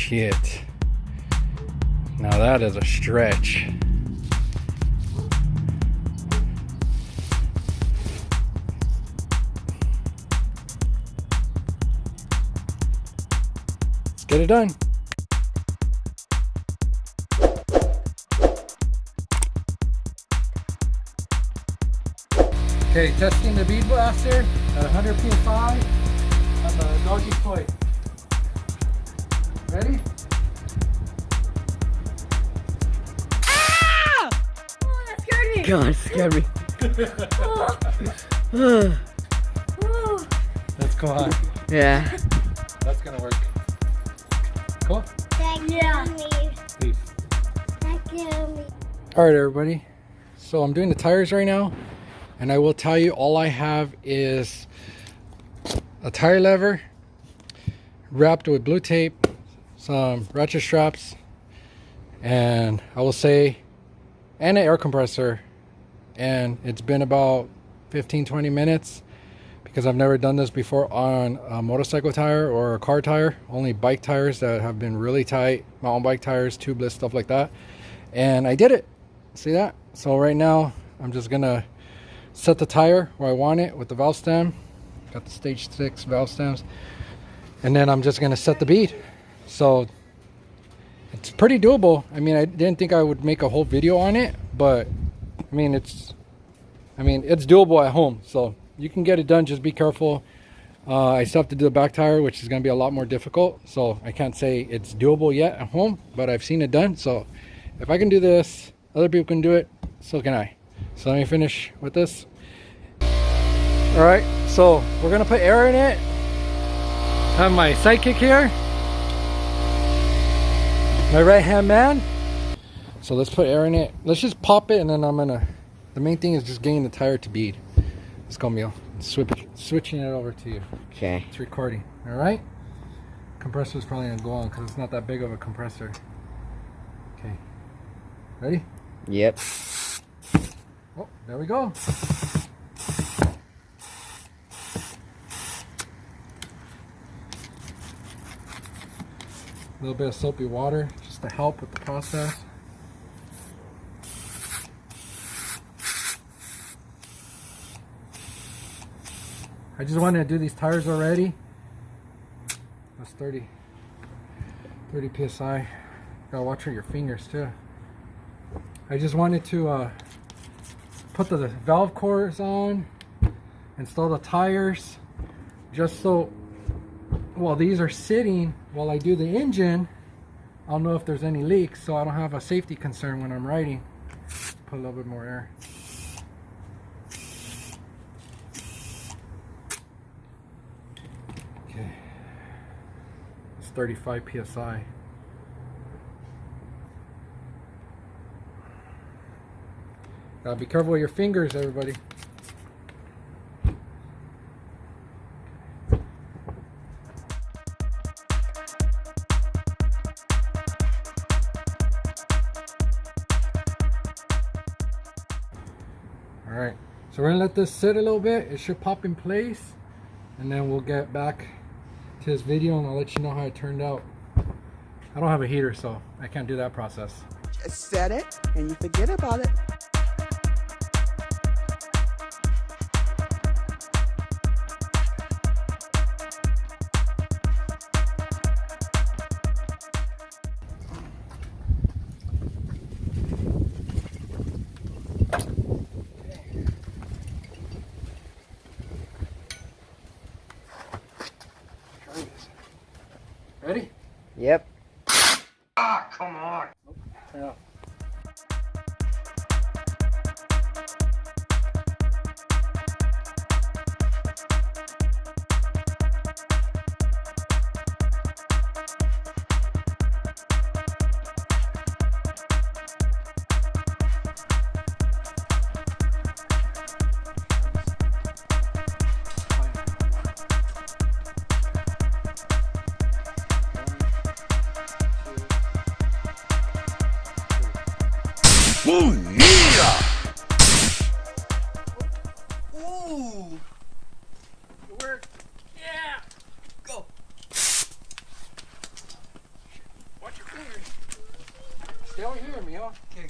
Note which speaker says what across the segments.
Speaker 1: Shit. Now that is a stretch. Let's get it done. Okay, testing the bead blaster at 100 psi on the doggy toy. Ready?
Speaker 2: Ah! Oh, that scared me.
Speaker 3: God, it scared me.
Speaker 1: That's cool, huh?
Speaker 3: Yeah.
Speaker 1: That's gonna work. Cool?
Speaker 2: Yeah.
Speaker 1: Please. Alright everybody, so I'm doing the tires right now, and I will tell you all I have is a tire lever wrapped with blue tape, some ratchet straps, and I will say, and an air compressor. And it's been about 15-20 minutes because I've never done this before on a motorcycle tire or a car tire, only bike tires that have been really tight, mountain bike tires, tubeless, stuff like that. And I did it. See that? So right now I'm just gonna set the tire where I want it with the valve stem. Got the stage 6 valve stems, and then I'm just gonna set the bead. So it's pretty doable. I mean, I didn't think I would make a whole video on it, but I mean it's doable at home, so you can get it done. Just be careful. I still have to do the back tire, which is going to be a lot more difficult, so I can't say it's doable yet at home, but I've seen it done. So if I can do this, other people can do it, so can I. So let me finish with this. All right, so we're gonna put air in it. I have my sidekick here, my right hand man. So let's put air in it. Let's just pop it, and then the main thing is just getting the tire to bead. Let's go, Mio. Switching it over to you.
Speaker 3: Okay.
Speaker 1: It's recording. All right. Compressor is probably gonna go on because it's not that big of a compressor. Okay. Ready?
Speaker 3: Yep.
Speaker 1: Oh, there we go. A little bit of soapy water just to help with the process. I just wanted to do these tires already. That's 30 psi. Gotta watch for your fingers too. I just wanted to put the valve cores on, install the tires, just so while these are sitting, while I do the engine, I'll know if there's any leaks, so I don't have a safety concern when I'm riding. Put a little bit more air. Okay, it's 35 psi. Gotta be careful with your fingers, everybody. Alright, so we're gonna let this sit a little bit. It should pop in place, and then we'll get back to this video and I'll let you know how it turned out. I don't have a heater, so I can't do that process.
Speaker 4: Just set it and you forget about it.
Speaker 1: Ready?
Speaker 3: Yep.
Speaker 1: Ah, come on. Turn it off.
Speaker 4: Ooh, yeah! Ooh! It worked! Yeah! Go!
Speaker 1: Stay over here, Mio. Okay.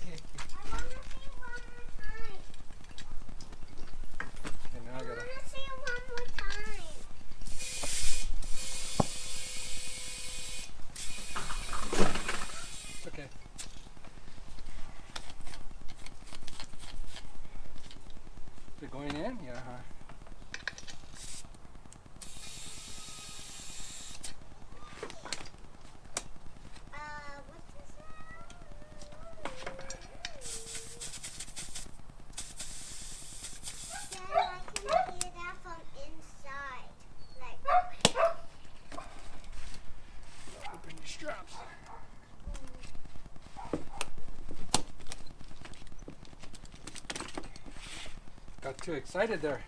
Speaker 2: I want to see one more time.
Speaker 1: And now I
Speaker 2: I
Speaker 1: gotta.
Speaker 2: want to see one more time.
Speaker 1: It's okay. Is it going in? Yeah.
Speaker 2: What's this? Dad, I can hear that from inside. Like,
Speaker 1: Open your straps. Got too excited there.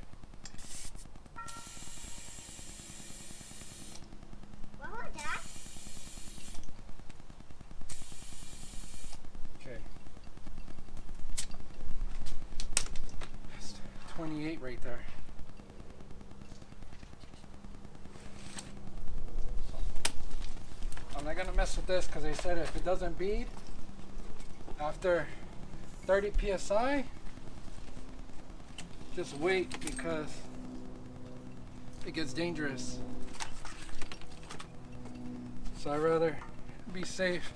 Speaker 2: what was that?
Speaker 1: Okay. That's 28 right there. I'm not gonna mess with this because they said if it doesn't bead after 30 psi, just wait because it gets dangerous. So I'd rather be safe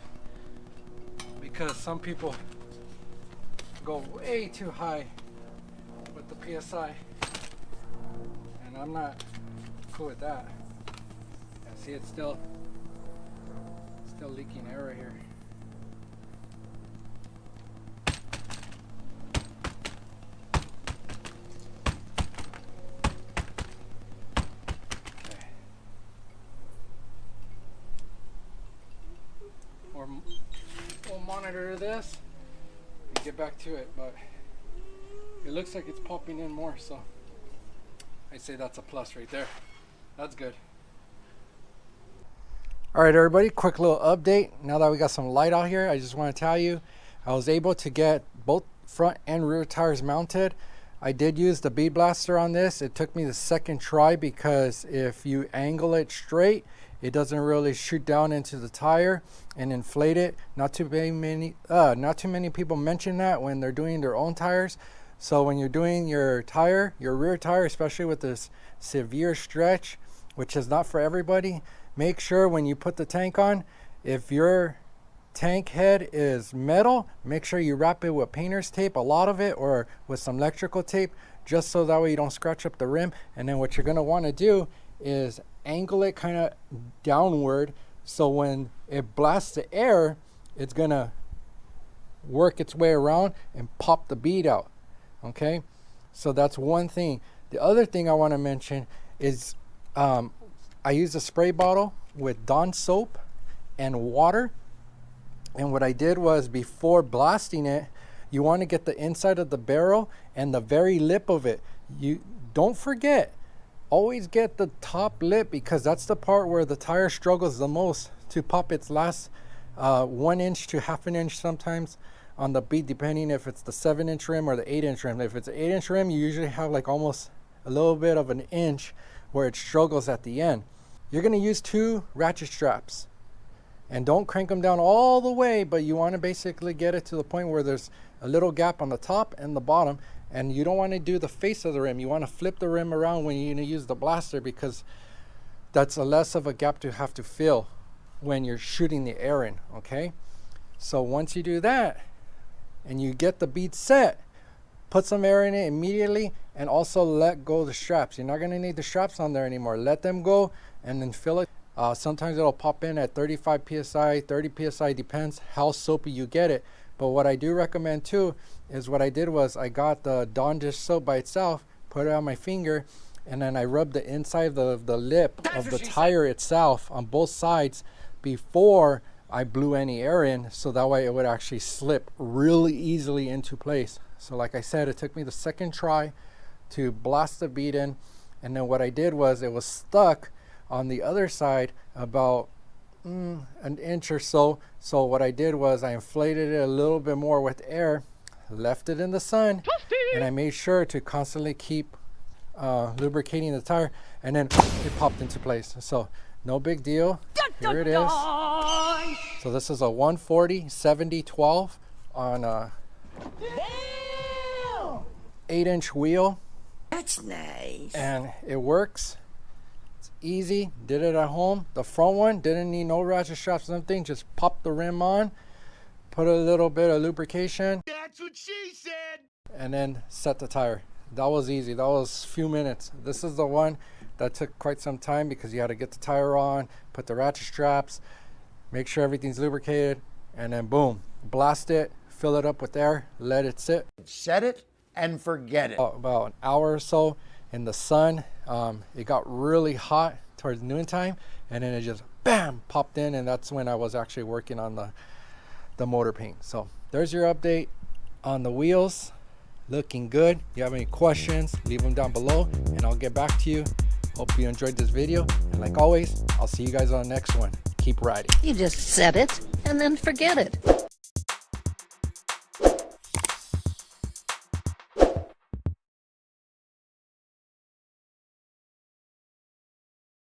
Speaker 1: because some people go way too high with the psi, and I'm not cool with that. Yeah, see, it's still leaking air right here. Okay. We'll monitor this and get back to it, but it looks like it's popping in more, so I'd say that's a plus right there. That's good. All right, everybody, quick little update. Now that we got some light out here, I just want to tell you I was able to get both front and rear tires mounted. I did use the bead blaster on this. It took me the second try because if you angle it straight, it doesn't really shoot down into the tire and inflate it. Not too many people mention that when they're doing their own tires. So when you're doing your tire, your rear tire, especially with this severe stretch, which is not for everybody, make sure when you put the tank on, if your tank head is metal, make sure you wrap it with painter's tape, a lot of it, or with some electrical tape, just so that way you don't scratch up the rim. And then what you're going to want to do is angle it kind of downward, so when it blasts the air, it's going to work its way around and pop the bead out. Okay, so that's one thing. The other thing I want to mention is I used a spray bottle with Dawn soap and water, and what I did was, before blasting it, you want to get the inside of the barrel and the very lip of it. You don't forget, always get the top lip, because that's the part where the tire struggles the most to pop its last 1 inch to half an inch sometimes on the bead, depending if it's the 7-inch rim or the 8-inch rim. If it's an 8-inch rim, you usually have like almost a little bit of an inch where it struggles at the end. You're going to use 2 ratchet straps, and don't crank them down all the way, but you want to basically get it to the point where there's a little gap on the top and the bottom, and you don't want to do the face of the rim. You want to flip the rim around when you're going to use the blaster, because that's a less of a gap to have to fill when you're shooting the air in. Okay, so once you do that and you get the bead set, put some air in it immediately, and also let go of the straps. You're not going to need the straps on there anymore. Let them go and then fill it. Sometimes it'll pop in at 35 psi, 30 psi, depends how soapy you get it. But what I do recommend too is, what I did was I got the Dawn dish soap by itself, put it on my finger, and then I rubbed the inside of the lip of the tire itself on both sides before I blew any air in, so that way it would actually slip really easily into place. So like I said, it took me the second try to blast the bead in, and then what I did was, it was stuck on the other side about an inch or so. So what I did was I inflated it a little bit more with air, left it in the sun, and I made sure to constantly keep lubricating the tire, and then it popped into place. So no big deal. Here it is. So this is a 140 70 12 on a 8-inch wheel.
Speaker 3: That's nice.
Speaker 1: And it works. It's easy. Did it at home. The front one didn't need no ratchet straps or something. Just pop the rim on, put a little bit of lubrication.
Speaker 4: That's what she said.
Speaker 1: And then set the tire. That was easy. That was a few minutes. This is the one that took quite some time because you had to get the tire on, put the ratchet straps, make sure everything's lubricated, and then boom, blast it, fill it up with air, let it sit.
Speaker 5: Set it and forget it.
Speaker 1: About an hour or so in the sun. It got really hot towards noontime, and then it just bam popped in, and that's when I was actually working on the motor paint. So there's your update on the wheels. Looking good. If you have any questions, leave them down below and I'll get back to you. Hope you enjoyed this video, and like always, I'll see you guys on the next one. Keep riding.
Speaker 3: You just set it and then forget it.